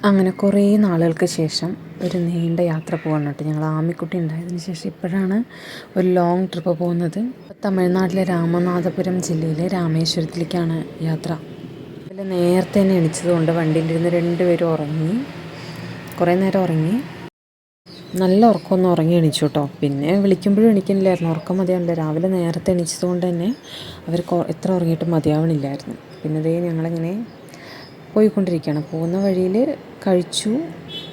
അങ്ങനെ കുറേ നാളുകൾക്ക് ശേഷം ഒരു നീണ്ട യാത്ര പോകണം കേട്ടോ. ഞങ്ങൾ ആമിക്കുട്ടി ഉണ്ടായതിന് ശേഷം ഇപ്പോഴാണ് ഒരു ലോങ് ട്രിപ്പ് പോകുന്നത്. തമിഴ്നാട്ടിലെ രാമനാഥപുരം ജില്ലയിലെ രാമേശ്വരത്തിലേക്കാണ് യാത്ര. അതിൽ നേരത്തെ തന്നെ എണിച്ചതുകൊണ്ട് വണ്ടിയിലിരുന്ന് രണ്ടുപേരും ഉറങ്ങി, കുറേ നേരം ഉറങ്ങി. നല്ല ഉറക്കമൊന്നും ഉറങ്ങി എണീച്ചു കേട്ടോ. പിന്നെ വിളിക്കുമ്പോഴും എണീക്കുന്നില്ലായിരുന്നു, ഉറക്കം മതിയാവില്ല. രാവിലെ നേരത്തെ എണീച്ചതുകൊണ്ട് തന്നെ അവർ എത്ര ഉറങ്ങിയിട്ടും മതിയാവണില്ലായിരുന്നു. പിന്നെ ദേ ഞങ്ങളിങ്ങനെ പോയിക്കൊണ്ടിരിക്കുകയാണ്. പോകുന്ന വഴിയിൽ കഴിച്ചു.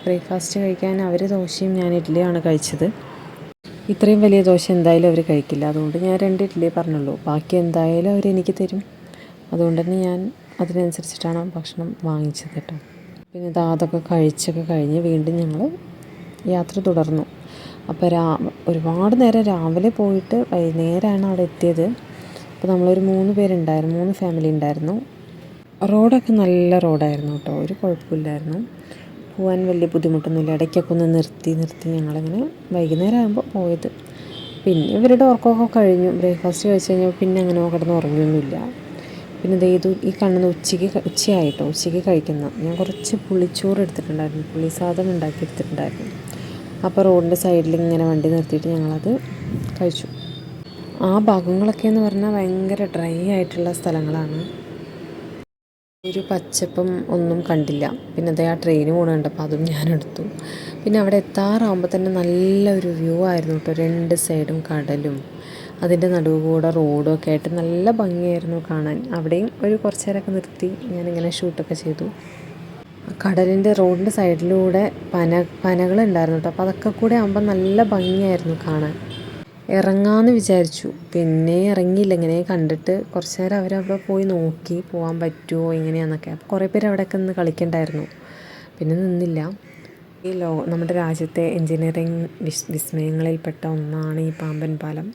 ബ്രേക്ക്ഫാസ്റ്റ് കഴിക്കാൻ അവർ ദോശയും ഞാൻ ഇഡ്ഡലിയാണ് കഴിച്ചത്. ഇത്രയും വലിയ ദോശ എന്തായാലും അവർ കഴിക്കില്ല, അതുകൊണ്ട് ഞാൻ 2 ഇഡ്ഡലിയേ പറഞ്ഞുള്ളൂ. ബാക്കി എന്തായാലും അവരെനിക്ക് തരും. അതുകൊണ്ട് തന്നെ ഞാൻ അതിനനുസരിച്ചിട്ടാണ് ഭക്ഷണം വാങ്ങിച്ചത് കേട്ടോ. പിന്നെ അതൊക്കെ കഴിച്ചൊക്കെ കഴിഞ്ഞ് വീണ്ടും ഞങ്ങൾ യാത്ര തുടർന്നു. അപ്പോൾ ഒരുപാട് നേരം രാവിലെ പോയിട്ട് വൈകുന്നേരമാണ് അവിടെ എത്തിയത്. അപ്പോൾ നമ്മളൊരു 3 പേരുണ്ടായിരുന്നു, 3 ഫാമിലി ഉണ്ടായിരുന്നു. റോഡൊക്കെ നല്ല റോഡായിരുന്നു കേട്ടോ, ഒരു കുഴപ്പമില്ലായിരുന്നു. പോകാൻ വലിയ ബുദ്ധിമുട്ടൊന്നുമില്ല. ഇടയ്ക്കൊക്കെ ഒന്ന് നിർത്തി ഞങ്ങളിങ്ങനെ വൈകുന്നേരം ആകുമ്പോൾ പോയത്. പിന്നെ ഇവരുടെ ഉറക്കമൊക്കെ കഴിഞ്ഞു. ബ്രേക്ക്ഫാസ്റ്റ് കഴിച്ച് കഴിഞ്ഞാൽ പിന്നെ അങ്ങനെ കിടന്ന് ഉറങ്ങിയൊന്നുമില്ല. പിന്നെ ഈ കാണുന്ന ഉച്ചയായിട്ടോ, ഉച്ചയ്ക്ക് കഴിക്കുന്ന ഞാൻ കുറച്ച് പുളിച്ചോറ് എടുത്തിട്ടുണ്ടായിരുന്നു, പുളി സാധനം ഉണ്ടാക്കി എടുത്തിട്ടുണ്ടായിരുന്നു. അപ്പോൾ റോഡിൻ്റെ സൈഡിൽ ഇങ്ങനെ വണ്ടി നിർത്തിയിട്ട് ഞങ്ങളത് കഴിച്ചു. ആ ഭാഗങ്ങളൊക്കെ എന്ന് പറഞ്ഞാൽ ഭയങ്കര ഡ്രൈ ആയിട്ടുള്ള സ്ഥലങ്ങളാണ്. ഒരു പച്ചപ്പും ഒന്നും കണ്ടില്ല. പിന്നെ ആ ട്രെയിൻ പോകുന്നുണ്ടപ്പോൾ അതും ഞാനെടുത്തു. പിന്നെ അവിടെ എത്താറാകുമ്പോൾ തന്നെ നല്ലൊരു വ്യൂ ആയിരുന്നു കേട്ടോ. 2 സൈഡും കടലും അതിൻ്റെ നടുവ് കൂടെ റോഡും ഒക്കെ ആയിട്ട് നല്ല ഭംഗിയായിരുന്നു കാണാൻ. അവിടെയും കുറച്ച് നേരമൊക്കെ നിർത്തി ഞാനിങ്ങനെ ഷൂട്ടൊക്കെ ചെയ്തു. കടലിൻ്റെ റോഡിൻ്റെ സൈഡിലൂടെ പനകളുണ്ടായിരുന്നു കേട്ടോ. അപ്പോൾ അതൊക്കെ കൂടെ ആകുമ്പോൾ നല്ല ഭംഗിയായിരുന്നു കാണാൻ. ഇറങ്ങാമെന്ന് വിചാരിച്ചു, പിന്നെ ഇറങ്ങിയില്ല. ഇങ്ങനെ കണ്ടിട്ട് കുറച്ച് നേരം അവരവിടെ പോയി നോക്കി പോകാൻ പറ്റുമോ എങ്ങനെയാണെന്നൊക്കെ. അപ്പോൾ കുറേ പേര് അവിടെയൊക്കെ നിന്ന് കളിക്കണ്ടായിരുന്നു, പിന്നെ നിന്നില്ല. നമ്മുടെ രാജ്യത്തെ എൻജിനീയറിങ് വിസ്മയങ്ങളിൽപ്പെട്ട ഒന്നാണ് ഈ പാമ്പൻ പാലം.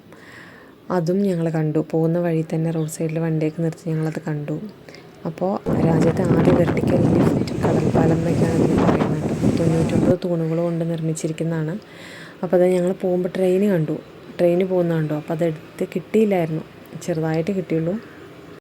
അതും ഞങ്ങൾ കണ്ടു. പോകുന്ന വഴി തന്നെ റോഡ് സൈഡിൽ വണ്ടിയൊക്കെ നിർത്തി ഞങ്ങളത് കണ്ടു. അപ്പോൾ രാജ്യത്തെ ആദ്യ വെർട്ടിക്കൽ ലിഫ്റ്റ് കടൽപ്പാലം എന്നൊക്കെയാണ് ഇതിന് പറയുന്നത് കേട്ടോ. 99 തൂണുകൾ കൊണ്ട് നിർമ്മിച്ചിരിക്കുന്നതാണ്. അപ്പോൾ അത് ഞങ്ങൾ പോകുമ്പോൾ ട്രെയിൻ കണ്ടു പോകുന്നത് കണ്ടു. അപ്പോൾ അതെടുത്ത് കിട്ടിയില്ലായിരുന്നു, ചെറുതായിട്ട് കിട്ടിയുള്ളൂ.